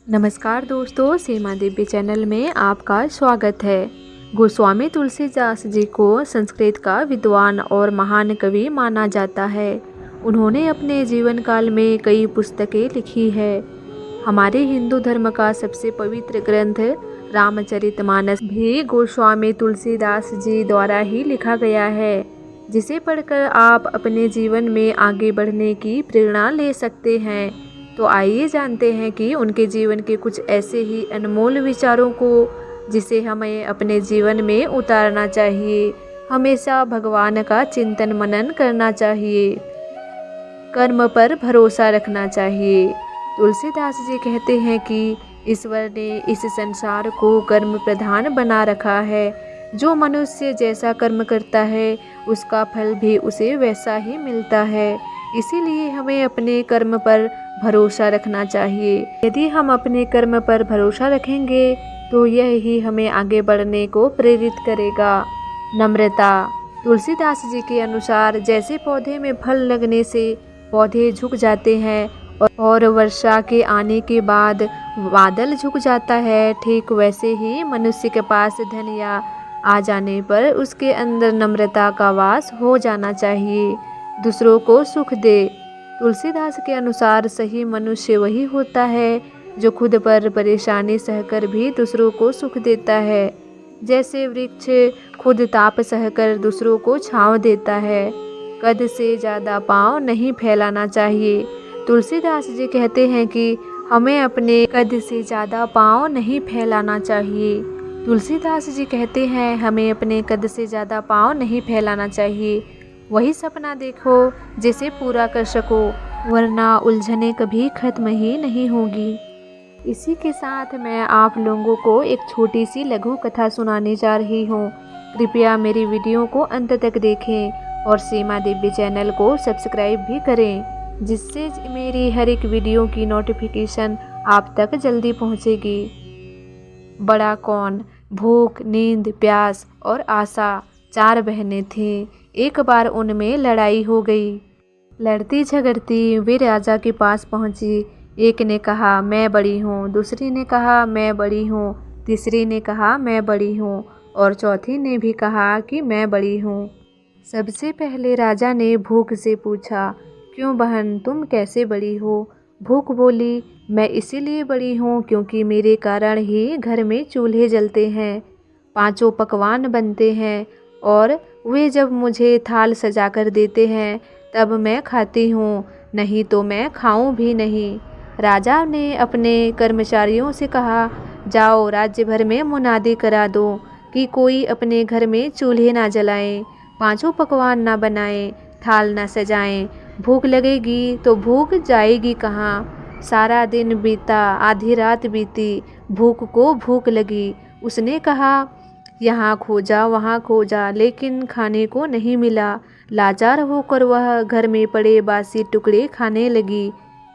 नमस्कार दोस्तों, सीमा देवी चैनल में आपका स्वागत है। गोस्वामी तुलसीदास जी को संस्कृत का विद्वान और महान कवि माना जाता है। उन्होंने अपने जीवन काल में कई पुस्तकें लिखी है। हमारे हिंदू धर्म का सबसे पवित्र ग्रंथ रामचरितमानस भी गोस्वामी तुलसीदास जी द्वारा ही लिखा गया है, जिसे पढ़कर आप अपने जीवन में आगे बढ़ने की प्रेरणा ले सकते हैं। तो आइए जानते हैं कि उनके जीवन के कुछ ऐसे ही अनमोल विचारों को जिसे हमें अपने जीवन में उतारना चाहिए। हमेशा भगवान का चिंतन मनन करना चाहिए, कर्म पर भरोसा रखना चाहिए। तुलसीदास जी कहते हैं कि ईश्वर ने इस संसार को कर्म प्रधान बना रखा है। जो मनुष्य जैसा कर्म करता है उसका फल भी उसे वैसा ही मिलता है। इसीलिए हमें अपने कर्म पर भरोसा रखना चाहिए। यदि हम अपने कर्म पर भरोसा रखेंगे तो यह ही हमें आगे बढ़ने को प्रेरित करेगा। नम्रता। तुलसीदास जी के अनुसार जैसे पौधे में फल लगने से पौधे झुक जाते हैं और वर्षा के आने के बाद बादल झुक जाता है, ठीक वैसे ही मनुष्य के पास धन या आ जाने पर उसके अंदर नम्रता का वास हो जाना चाहिए। दूसरों को सुख दे। तुलसीदास के अनुसार सही मनुष्य वही होता है जो खुद पर परेशानी सहकर भी दूसरों को सुख देता है। जैसे वृक्ष खुद ताप सहकर दूसरों को छांव देता है। कद से ज़्यादा पाँव नहीं फैलाना चाहिए। तुलसीदास जी कहते हैं कि हमें अपने कद से ज़्यादा पाँव नहीं फैलाना चाहिए। तुलसीदास जी कहते हैं हमें अपने कद से ज़्यादा पाँव नहीं फैलाना चाहिए। वही सपना देखो जिसे पूरा कर सको, वरना उलझने कभी खत्म ही नहीं होगी। इसी के साथ मैं आप लोगों को एक छोटी सी लघु कथा सुनाने जा रही हूँ। कृपया मेरी वीडियो को अंत तक देखें और सीमा देवी चैनल को सब्सक्राइब भी करें, जिससे मेरी हर एक वीडियो की नोटिफिकेशन आप तक जल्दी पहुँचेगी। बड़ा कौन। भूख, नींद, प्यास और आशा 4 बहनें थीं। एक बार उनमें लड़ाई हो गई। लड़ती झगड़ती वे राजा के पास पहुंची। एक ने कहा मैं बड़ी हूँ, दूसरी ने कहा मैं बड़ी हूँ, तीसरी ने कहा मैं बड़ी हूँ और चौथी ने भी कहा कि मैं बड़ी हूँ। सबसे पहले राजा ने भूख से पूछा, क्यों बहन, तुम कैसे बड़ी हो? भूख बोली, मैं इसीलिए बड़ी हूँ क्योंकि मेरे कारण ही घर में चूल्हे जलते हैं, 5 पकवान बनते हैं और वे जब मुझे थाल सजा कर देते हैं तब मैं खाती हूँ, नहीं तो मैं खाऊं भी नहीं। राजा ने अपने कर्मचारियों से कहा, जाओ राज्य भर में मुनादी करा दो कि कोई अपने घर में चूल्हे ना जलाएं, 5 पकवान ना बनाएं, थाल ना सजाएं। भूख लगेगी तो भूख जाएगी कहाँ? सारा दिन बीता, आधी रात बीती, भूख को भूख लगी। उसने कहा, यहाँ खोजा वहाँ खोजा, लेकिन खाने को नहीं मिला। लाचार होकर वह घर में पड़े बासी टुकड़े खाने लगी।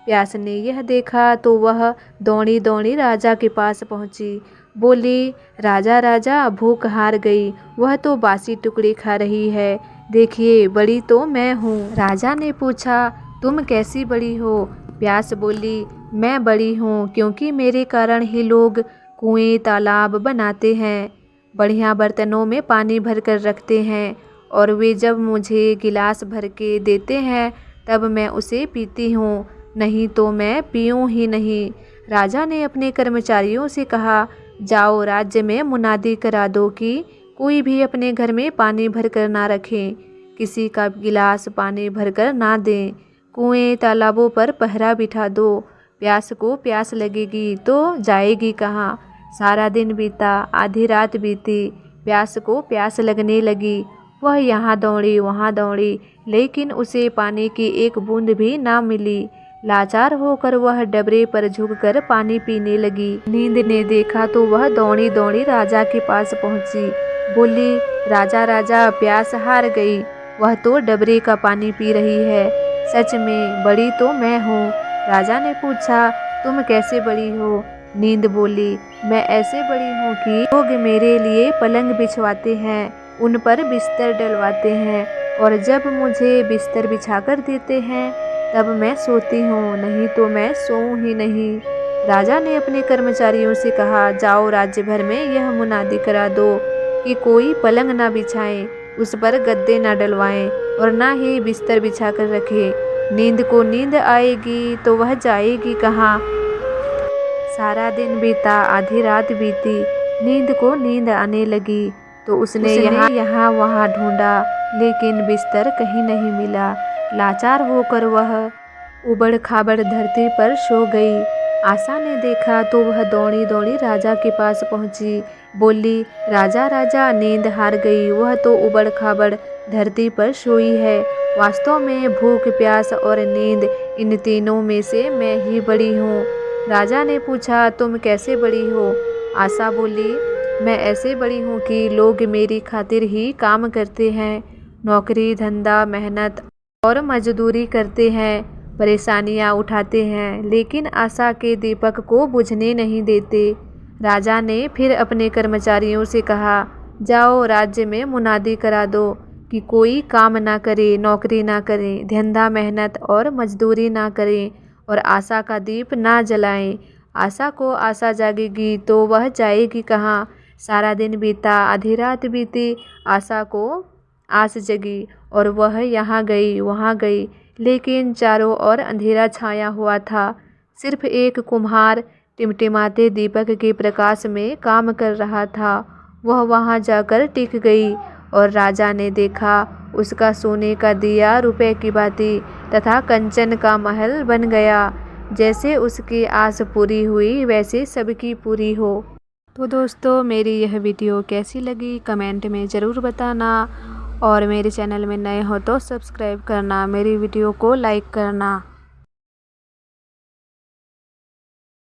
प्यास ने यह देखा तो वह दौड़ी दौड़ी राजा के पास पहुँची। बोली, राजा राजा, भूख हार गई, वह तो बासी टुकड़े खा रही है, देखिए बड़ी तो मैं हूँ। राजा ने पूछा, तुम कैसी बड़ी हो? प्यास बोली, मैं बड़ी हूँ क्योंकि मेरे कारण ही लोग कुएं तालाब बनाते हैं, बढ़िया बर्तनों में पानी भर कर रखते हैं और वे जब मुझे गिलास भर के देते हैं तब मैं उसे पीती हूँ, नहीं तो मैं पीऊँ ही नहीं। राजा ने अपने कर्मचारियों से कहा, जाओ राज्य में मुनादी करा दो कि कोई भी अपने घर में पानी भर कर ना रखे, किसी का गिलास पानी भर कर ना दें, कुएं तालाबों पर पहरा बिठा दो। प्यास को प्यास लगेगी तो जाएगी कहाँ? सारा दिन बीता, आधी रात बीती, प्यास को प्यास लगने लगी। वह यहाँ दौड़ी वहाँ दौड़ी, लेकिन उसे पानी की एक बूंद भी ना मिली। लाचार होकर वह डबरे पर झुककर पानी पीने लगी। नींद ने देखा तो वह दौड़ी दौड़ी राजा के पास पहुँची। बोली, राजा राजा, प्यास हार गई, वह तो डबरे का पानी पी रही है, सच में बड़ी तो मैं हूँ। राजा ने पूछा, तुम कैसे बड़ी हो? नींद बोली, मैं ऐसे बड़ी हूँ कि लोग मेरे लिए पलंग बिछवाते हैं, उन पर बिस्तर डलवाते हैं और जब मुझे बिस्तर बिछाकर देते हैं तब मैं सोती हूँ, नहीं तो मैं सोऊं ही नहीं। राजा ने अपने कर्मचारियों से कहा, जाओ राज्य भर में यह मुनादी करा दो कि कोई पलंग ना बिछाए, उस पर गद्दे ना डलवाएं और ना ही बिस्तर बिछा कर रखे। नींद को नींद आएगी तो वह जाएगी कहाँ। सारा दिन बीता, आधी रात बीती, नींद को नींद आने लगी तो उसने यहाँ वहाँ ढूंढा, लेकिन बिस्तर कहीं नहीं मिला। लाचार होकर वह उबड़ खाबड़ धरती पर सो गई। आशा ने देखा तो वह दौड़ी दौड़ी राजा के पास पहुंची। बोली, राजा राजा, नींद हार गई, वह तो उबड़ खाबड़ धरती पर सोई है। वास्तव में भूख, प्यास और नींद, इन तीनों में से मैं ही बड़ी हूँ। राजा ने पूछा, तुम कैसे बड़ी हो? आशा बोली, मैं ऐसे बड़ी हूँ कि लोग मेरी खातिर ही काम करते हैं, नौकरी धंधा मेहनत और मजदूरी करते हैं, परेशानियाँ उठाते हैं, लेकिन आशा के दीपक को बुझने नहीं देते। राजा ने फिर अपने कर्मचारियों से कहा, जाओ राज्य में मुनादी करा दो कि कोई काम ना करे, नौकरी ना करे, धंधा मेहनत और मजदूरी ना करें और आशा का दीप ना जलाएं। आशा को आशा जागेगी तो वह जाएगी कहाँ। सारा दिन बीता, आधी रात बीती, आशा को आस जगी और वह यहाँ गई वहाँ गई, लेकिन चारों ओर अंधेरा छाया हुआ था। सिर्फ एक कुम्हार टिमटिमाते दीपक के प्रकाश में काम कर रहा था। वह वहाँ जाकर टिक गई और राजा ने देखा, उसका सोने का दिया रुपए की बाती तथा कंचन का महल बन गया। जैसे उसकी आस पूरी हुई वैसे सबकी पूरी हो। तो दोस्तों, मेरी यह वीडियो कैसी लगी कमेंट में ज़रूर बताना और मेरे चैनल में नए हो तो सब्सक्राइब करना, मेरी वीडियो को लाइक करना।